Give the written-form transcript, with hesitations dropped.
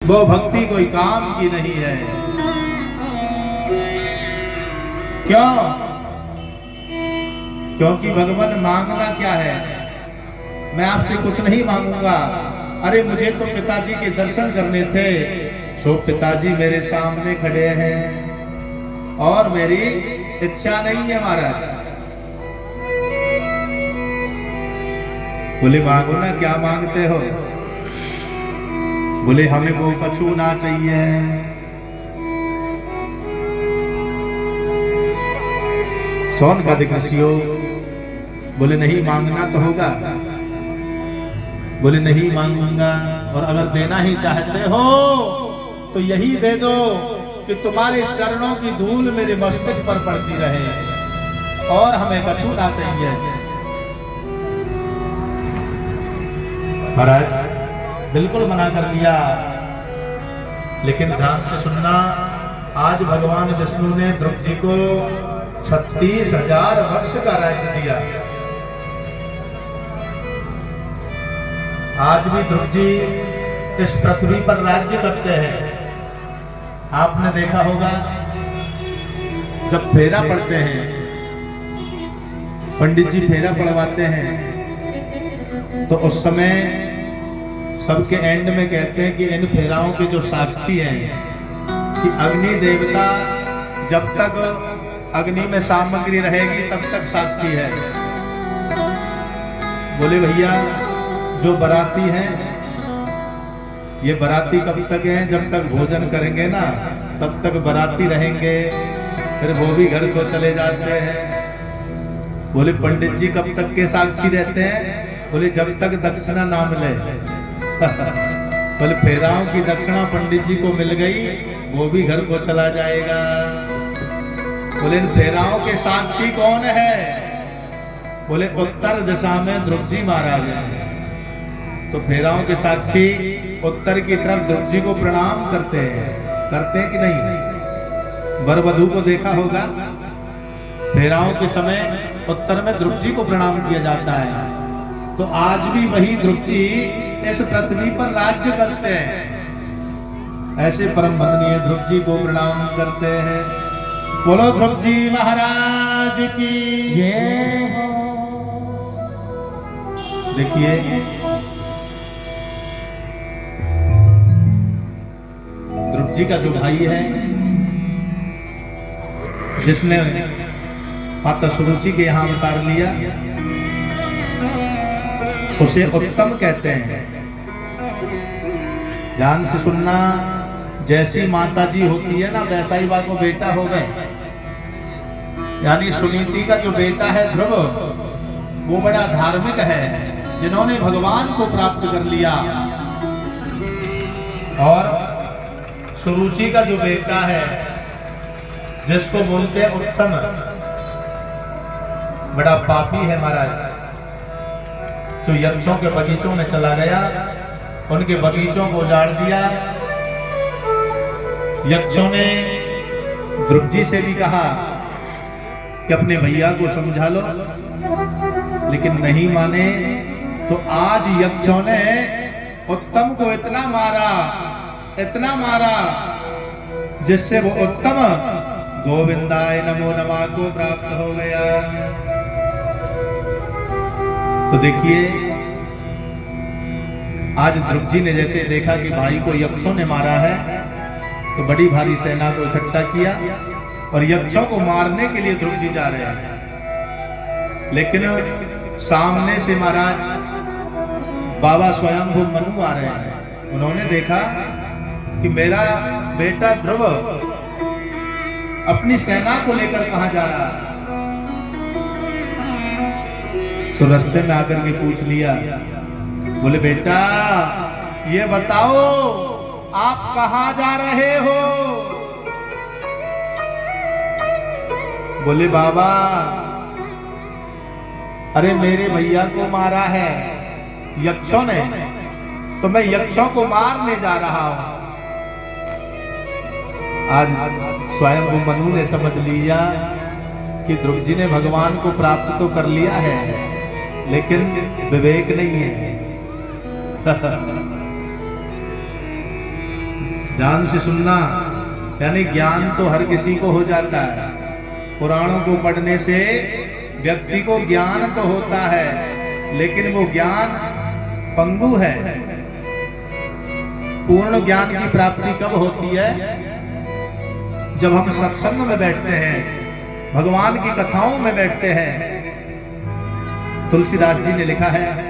वो भक्ति कोई काम की नहीं है। क्यों? क्योंकि भगवान मांगना क्या है? मैं आपसे कुछ नहीं मांगूंगा। अरे मुझे तो पिताजी के दर्शन करने थे, सो पिताजी मेरे सामने खड़े हैं और मेरी इच्छा नहीं है महाराज। बोले मांगो ना, क्या मांगते हो? बोले हमें वो कछु ना चाहिए। सोन का ऋषियों बोले नहीं मांगना तो होगा। बोले नहीं मांगूंगा, और अगर देना ही चाहते हो तो यही दे दो कि तुम्हारे चरणों की धूल मेरे मस्तिष्क पर पड़ती रहे, और हमें कछु ना चाहिए। महाराज बिल्कुल मना कर दिया। लेकिन ध्यान से सुनना, आज भगवान विष्णु ने ध्रुव जी को 36,000 वर्ष का राज्य दिया। आज भी ध्रुव जी इस पृथ्वी पर राज्य करते हैं। आपने देखा होगा जब फेरा पढ़ते हैं, पंडित जी फेरा पढ़वाते हैं, तो उस समय सबके एंड में कहते हैं कि इन फेराओं के जो साक्षी हैं कि अग्नि देवता जब तक अग्नि में सामग्री रहेगी तब तक साक्षी है। बोले भैया जो बराती हैं, ये बराती कब तक हैं? जब तक भोजन करेंगे ना तब तक बराती रहेंगे, फिर वो भी घर को चले जाते हैं। बोले पंडित जी कब तक के साक्षी रहते हैं? बोले जब तक दक्षिणा ना मिले। बोले फेराओं की दक्षिणा पंडित जी को मिल गई, वो भी घर को चला जाएगा। बोले इन फेराओं के साक्षी कौन है? बोले उत्तर दिशा में ध्रुव जी महाराज हैं। तो फेराओं के साक्षी उत्तर की तरफ ध्रुव जी को प्रणाम करते हैं कि नहीं? वर वधू को देखा होगा, फेराओं के समय उत्तर में ध्रुव जी को प्रणाम किया जाता है। तो आज भी वही ध्रुव जी इस पृथ्वी पर राज्य करते हैं। ऐसे परम वंदनीय ध्रुव जी को प्रणाम करते हैं। बोलो ध्रुव जी महाराज की जय हो। देखिए ध्रुव जी का जो भाई है, जिसने माता सुरुचि के यहां अवतार लिया, उसे उत्तम कहते हैं। ध्यान से सुनना, जैसी माता जी होती है ना वैसा ही को बेटा हो गए। यानी सुनीति का जो बेटा है ध्रुव, वो बड़ा धार्मिक है, जिन्होंने भगवान को प्राप्त कर लिया। और सुरुचि का जो बेटा है, जिसको बोलते हैं उत्तम, बड़ा पापी है महाराज, जो यक्षों के बगीचों में चला गया, उनके बगीचों को उजाड़ दिया। यक्षों ने ध्रुव जी से भी कहा कि अपने भैया को समझा लो, लेकिन नहीं माने। तो आज यक्षों ने उत्तम को इतना मारा, जिससे वो उत्तम गोविंदाय नमो नमः को प्राप्त हो गया। तो देखिए आज ध्रुव जी ने जैसे देखा कि भाई को यक्षों ने मारा है, तो बड़ी भारी सेना को इकट्ठा किया और यक्षों को मारने के लिए ध्रुव जी जा रहे हैं। लेकिन सामने से महाराज बाबा स्वयंभू मनु आ रहे हैं। उन्होंने देखा कि मेरा बेटा ध्रुव अपनी सेना को लेकर कहां जा रहा है। तो रास्ते में आकर के पूछ लिया, बोले बेटा ये बताओ आप कहां जा रहे हो? बोले बाबा अरे मेरे भैया को मारा है यक्षों ने, तो मैं यक्षों को मारने जा रहा हूं। आज स्वयं मनु ने समझ लिया कि ध्रुव जी ने भगवान को प्राप्त तो कर लिया है, लेकिन विवेक नहीं है। ध्यान से सुनना, यानी ज्ञान तो हर किसी को हो जाता है। पुराणों को पढ़ने से व्यक्ति को ज्ञान तो होता है, लेकिन वो ज्ञान पंगु है। पूर्ण ज्ञान की प्राप्ति कब होती है? जब हम सत्संग में बैठते हैं, भगवान की कथाओं में बैठते हैं। तुलसीदास जी ने लिखा है,